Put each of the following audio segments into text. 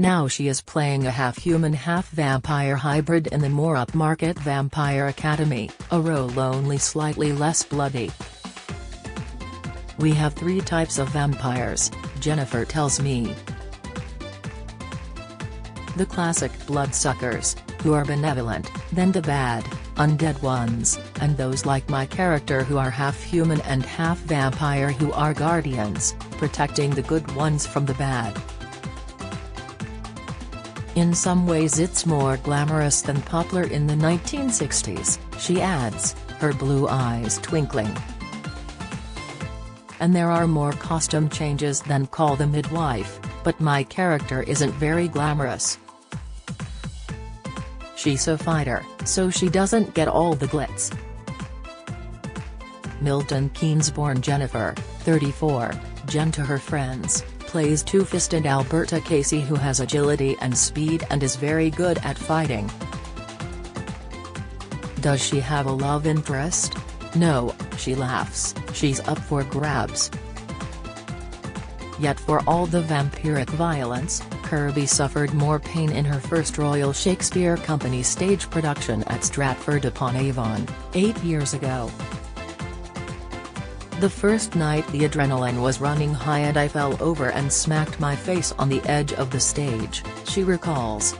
Now she is playing a half-human half-vampire hybrid in the more upmarket Vampire Academy, a role only slightly less bloody. "We have 3 types of vampires," Jennifer tells me. "The classic bloodsuckers, who are benevolent, then the bad, undead ones, and those like my character who are half-human and half-vampire who are guardians, protecting the good ones from the bad. In some ways it's more glamorous than Poplar in the 1960s, she adds, her blue eyes twinkling. "And there are more costume changes than Call the Midwife, but my character isn't very glamorous. She's a fighter, so she doesn't get all the glitz." Milton Keynes-born Jennifer, 34, Jen to her friends, plays two-fisted Alberta Casey who has agility and speed and is very good at fighting. Does she have a love interest? No, she laughs, she's up for grabs. Yet for all the vampiric violence, Kirby suffered more pain in her first Royal Shakespeare Company stage production at Stratford-upon-Avon, 8 years ago. "The first night the adrenaline was running high and I fell over and smacked my face on the edge of the stage," she recalls.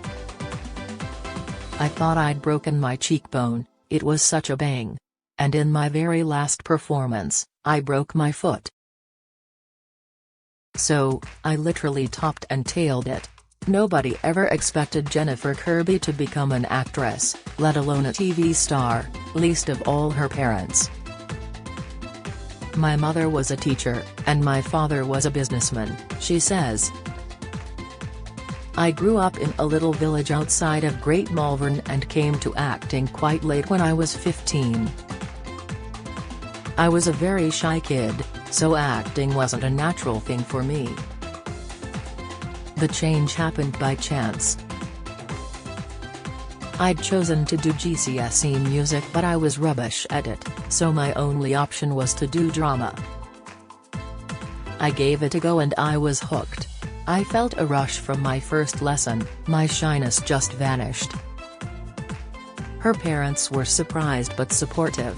"I thought I'd broken my cheekbone, it was such a bang. And in my very last performance, I broke my foot. So, I literally topped and tailed it." Nobody ever expected Jennifer Kirby to become an actress, let alone a TV star, least of all her parents. "My mother was a teacher, and my father was a businessman," she says. "I grew up in a little village outside of Great Malvern and came to acting quite late when I was 15. I was a very shy kid, so acting wasn't a natural thing for me. The change happened by chance. I'd chosen to do GCSE music but I was rubbish at it, so my only option was to do drama. I gave it a go and I was hooked. I felt a rush from my first lesson, my shyness just vanished." Her parents were surprised but supportive.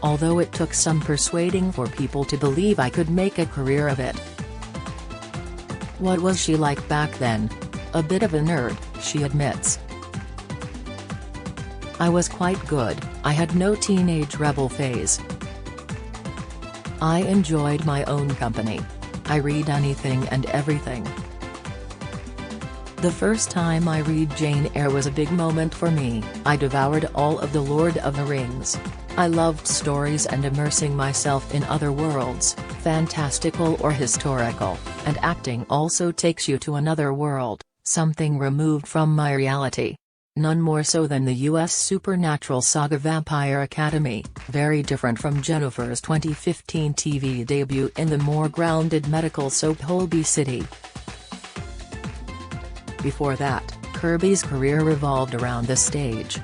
"Although it took some persuading for people to believe I could make a career of it." What was she like back then? A bit of a nerd, she admits. "I was quite good, I had no teenage rebel phase. I enjoyed my own company. I read anything and everything. The first time I read Jane Eyre was a big moment for me. I devoured all of The Lord of the Rings. I loved stories and immersing myself in other worlds, fantastical or historical, and acting also takes you to another world, something removed from my reality. None more so than the US supernatural saga Vampire Academy, very different from Jennifer's 2015 TV debut in the more grounded medical soap Holby City. Before that, Kirby's career revolved around the stage.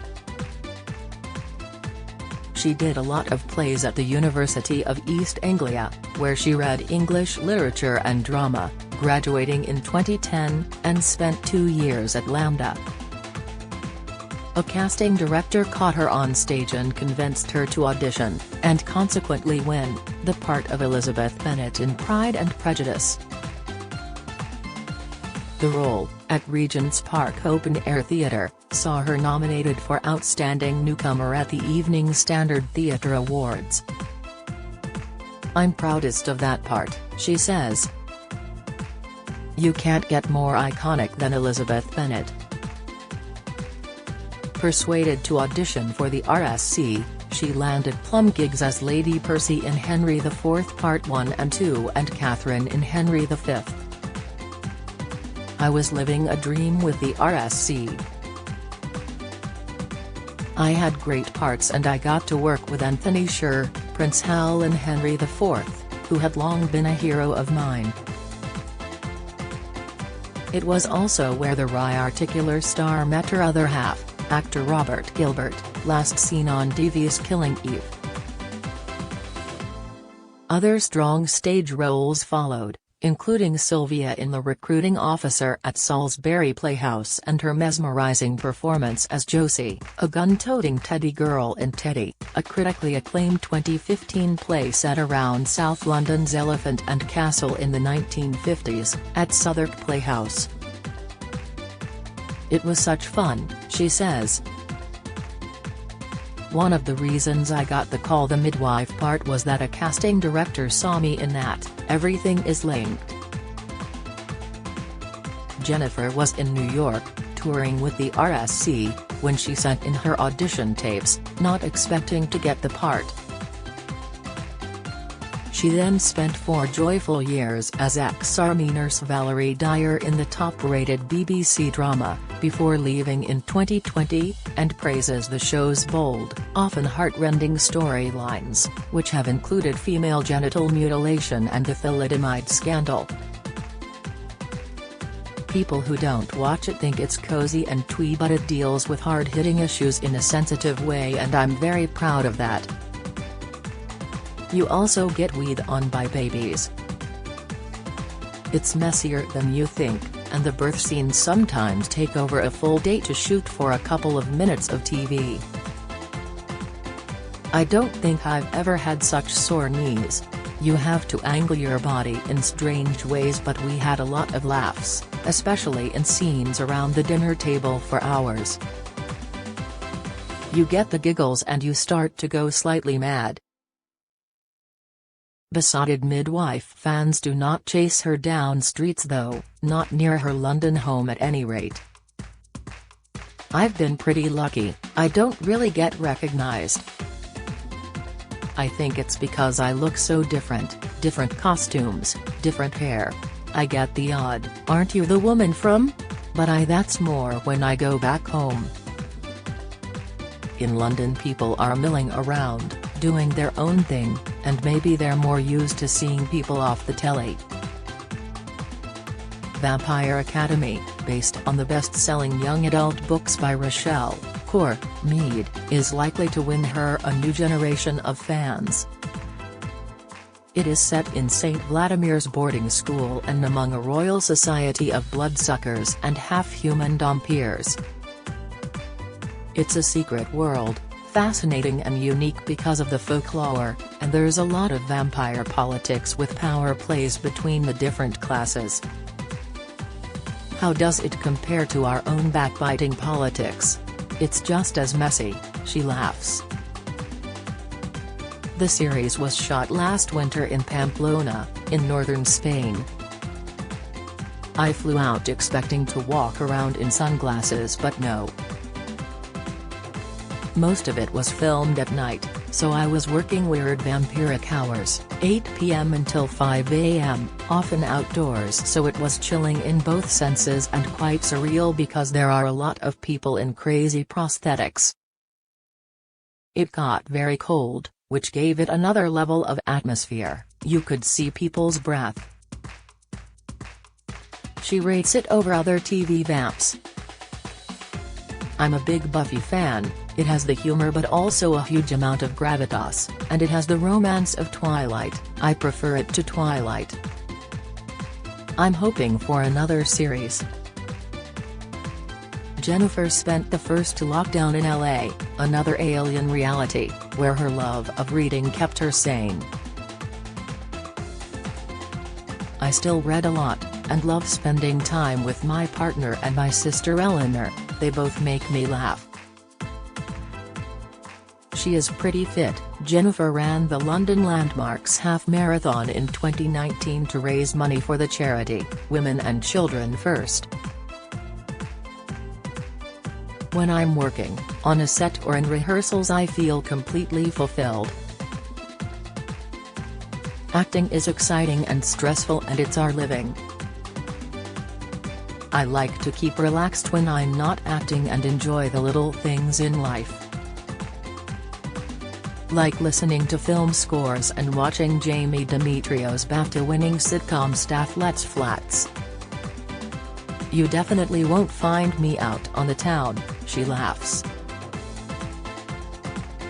She did a lot of plays at the University of East Anglia, where she read English literature and drama, graduating in 2010, and spent 2 years at Lambda. A casting director caught her on stage and convinced her to audition, and consequently win, the part of Elizabeth Bennet in Pride and Prejudice. The role, at Regent's Park Open Air Theatre, saw her nominated for Outstanding Newcomer at the Evening Standard Theatre Awards. "I'm proudest of that part," she says. "You can't get more iconic than Elizabeth Bennet." Persuaded to audition for the RSC, she landed plum gigs as Lady Percy in Henry IV Part 1 and 2 and Catherine in Henry V. "I was living a dream with the RSC. I had great parts and I got to work with Anthony Sher, Prince Hal and Henry IV, who had long been a hero of mine. It was also where the wry articular star met her other half, actor Robert Gilbert, last seen on Devious Killing Eve." Other strong stage roles followed, including Sylvia in The Recruiting Officer at Salisbury Playhouse and her mesmerizing performance as Josie, a gun-toting teddy girl in Teddy, a critically acclaimed 2015 play set around South London's Elephant and Castle in the 1950s, at Southwark Playhouse. "It was such fun," she says. "One of the reasons I got the call the midwife part was that a casting director saw me in that. Everything is linked." Jennifer was in New York, touring with the RSC, when she sent in her audition tapes, not expecting to get the part. She then spent 4 joyful years as ex-Army nurse Valerie Dyer in the top-rated BBC drama, before leaving in 2020, and praises the show's bold, often heart-rending storylines, which have included female genital mutilation and the thalidomide scandal. "People who don't watch it think it's cozy and twee, but it deals with hard-hitting issues in a sensitive way, and I'm very proud of that. You also get weed on by babies. It's messier than you think, and the birth scenes sometimes take over a full day to shoot for a couple of minutes of TV. I don't think I've ever had such sore knees. You have to angle your body in strange ways, but we had a lot of laughs, especially in scenes around the dinner table for hours. You get the giggles and you start to go slightly mad." Besotted midwife fans do not chase her down streets though, not near her London home at any rate. "I've been pretty lucky, I don't really get recognized. I think it's because I look so different costumes, different hair. I get the odd, 'Aren't you the woman from?' but that's more when I go back home." In London, people are milling around, doing their own thing, and maybe they're more used to seeing people off the telly. Vampire Academy, based on the best-selling young adult books by Rochelle Core Mead, is likely to win her a new generation of fans. It is set in St. Vladimir's boarding school and among a royal society of bloodsuckers and half-human vampires. It's a secret world, fascinating and unique because of the folklore, and there's a lot of vampire politics with power plays between the different classes. "How does it compare to our own backbiting politics? It's just as messy," she laughs. The series was shot last winter in Pamplona, in northern Spain. "I flew out expecting to walk around in sunglasses, but no. Most of it was filmed at night, so I was working weird vampiric hours, 8 p.m. until 5 a.m., often outdoors, so it was chilling in both senses and quite surreal because there are a lot of people in crazy prosthetics. It got very cold, which gave it another level of atmosphere. You could see people's breath." She rates it over other TV vamps. "I'm a big Buffy fan. It has the humor but also a huge amount of gravitas, and it has the romance of Twilight. I prefer it to Twilight. I'm hoping for another series." Jennifer spent the first lockdown in LA, another alien reality, where her love of reading kept her sane. "I still read a lot, and love spending time with my partner and my sister Eleanor. They both make me laugh." She is pretty fit. Jennifer ran the London Landmarks Half Marathon in 2019 to raise money for the charity, Women and Children First. "When I'm working, on a set or in rehearsals, I feel completely fulfilled. Acting is exciting and stressful, and it's our living. I like to keep relaxed when I'm not acting and enjoy the little things in life. Like listening to film scores and watching Jamie Demetrio's BAFTA-winning sitcom Staff Lets Flats. You definitely won't find me out on the town," she laughs.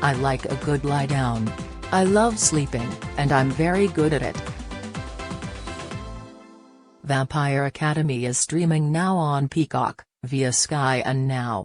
"I like a good lie down. I love sleeping, and I'm very good at it." Vampire Academy is streaming now on Peacock, via Sky and Now.